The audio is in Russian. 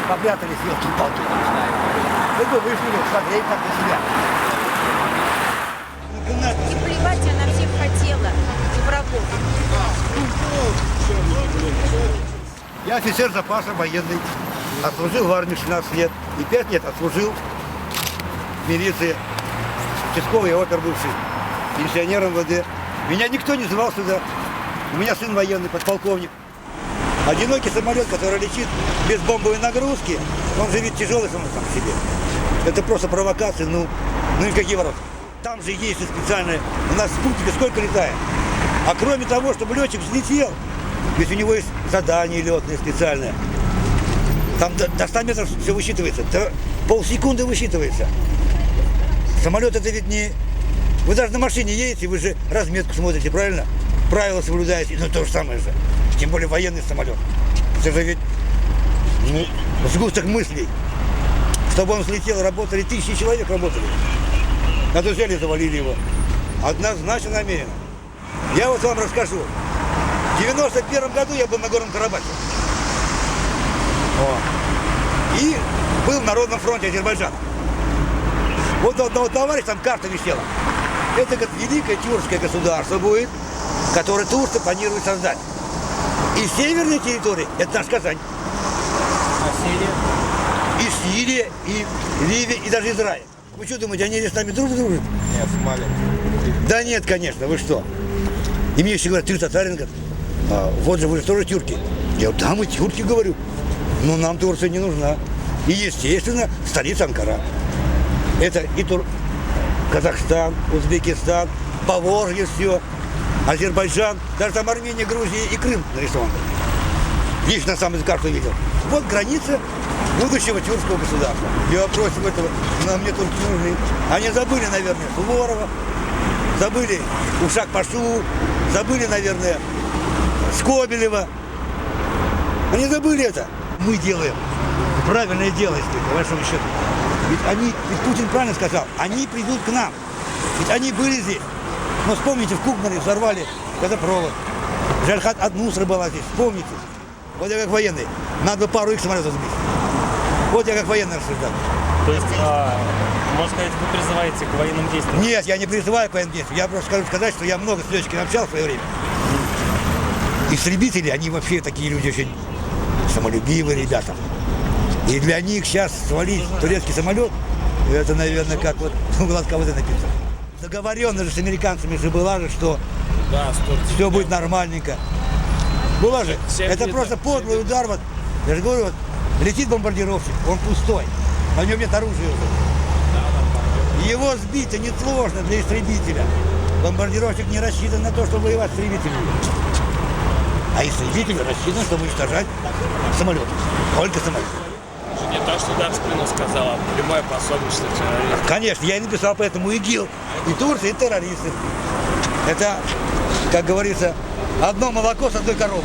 попрятались елки-палки. Вы бы вышли смотреть так на себя. И плевать она всех хотела, и врагов. Я офицер запаса военный. Отслужил в армии 16 лет. И 5 лет отслужил в милиции. Участковый опер бывший. Пенсионер МВД. Меня никто не звал сюда. У меня сын военный, подполковник. Одинокий самолет, который летит без бомбовой нагрузки, он же ведь тяжелый сам по себе. Это просто провокация, ну и какие ворота. Там же есть и специальные, у нас спутники сколько летает. А кроме того, чтобы летчик взлетел, ведь у него есть задание летное специальное. Там до 100 метров все высчитывается, до полсекунды высчитывается. Самолет это ведь не... Вы даже на машине едете, вы же разметку смотрите, правильно? Правила соблюдаете, ну то же самое же. Тем более военный самолет. Это же ведь сгусток мыслей. Чтобы он слетел, работали тысячи человек работали. А то взяли и завалили его. Однозначно намеренно. Я вот вам расскажу. В 91 году я был на Горном Карабахе. И был в Народном фронте Азербайджана. Вот у одного товарища там карта висела. Это, говорит, великое тюркское государство будет, которое турцы планируют создать. И северные территории – это наш Казань. А Сирия? И Сирия, и Ливия, и даже Израиль. Вы что думаете, они с нами дружат? Нет, Сомали. Да нет, конечно, вы что? И мне еще говорят, ты татарин, говорят, вот же вы же тоже тюрки. Я говорю, да, мы тюрки, говорю. Но нам Турция не нужна. И, естественно, столица Анкара. Это и Казахстан, Узбекистан, Поволжье все, Азербайджан, даже там Армения, Грузия и Крым нарисован. Лично сам из карты видел. Вот граница будущего тюркского государства. Я против этого, но мне турки не нужны. Они забыли, наверное, Суворова, забыли Ушак-Пашу, забыли, наверное, Скобелева. Они забыли это. Мы делаем правильное дело, если по большому счету. Ведь Путин правильно сказал, они придут к нам. Ведь они были здесь. Но вспомните, в Кукмаре взорвали газопровод. Джальхат Ад-Нусра была здесь, вспомните. Вот я как военный, надо пару их самолетов сбить. Вот я как военный рассуждал. То есть, можно сказать, вы призываете к военным действиям? Нет, я не призываю к военным действиям. Я просто хочу сказать, что я много с летчиками общался в свое время. Истребители, они вообще такие люди очень самолюбивые ребята. И для них сейчас свалить турецкий самолет, это, наверное, как вот у глотка воды напиться. Договоренность же с американцами же была же, что Да, все будет нормальненько. Была же. Это просто подлый удар. Вот. Я же говорю, вот, летит бомбардировщик, он пустой, на нем нет оружия. Его сбить несложно для истребителя. Бомбардировщик не рассчитан на то, чтобы воевать с истребителями. А истребитель рассчитан, чтобы уничтожать самолеты. Только самолеты. Не то, что даже Спину сказала, прямое пособничество террористам. Конечно, я и написал поэтому ИГИЛ, и Турция, и террористы. Это, как говорится, одно молоко с одной коровы.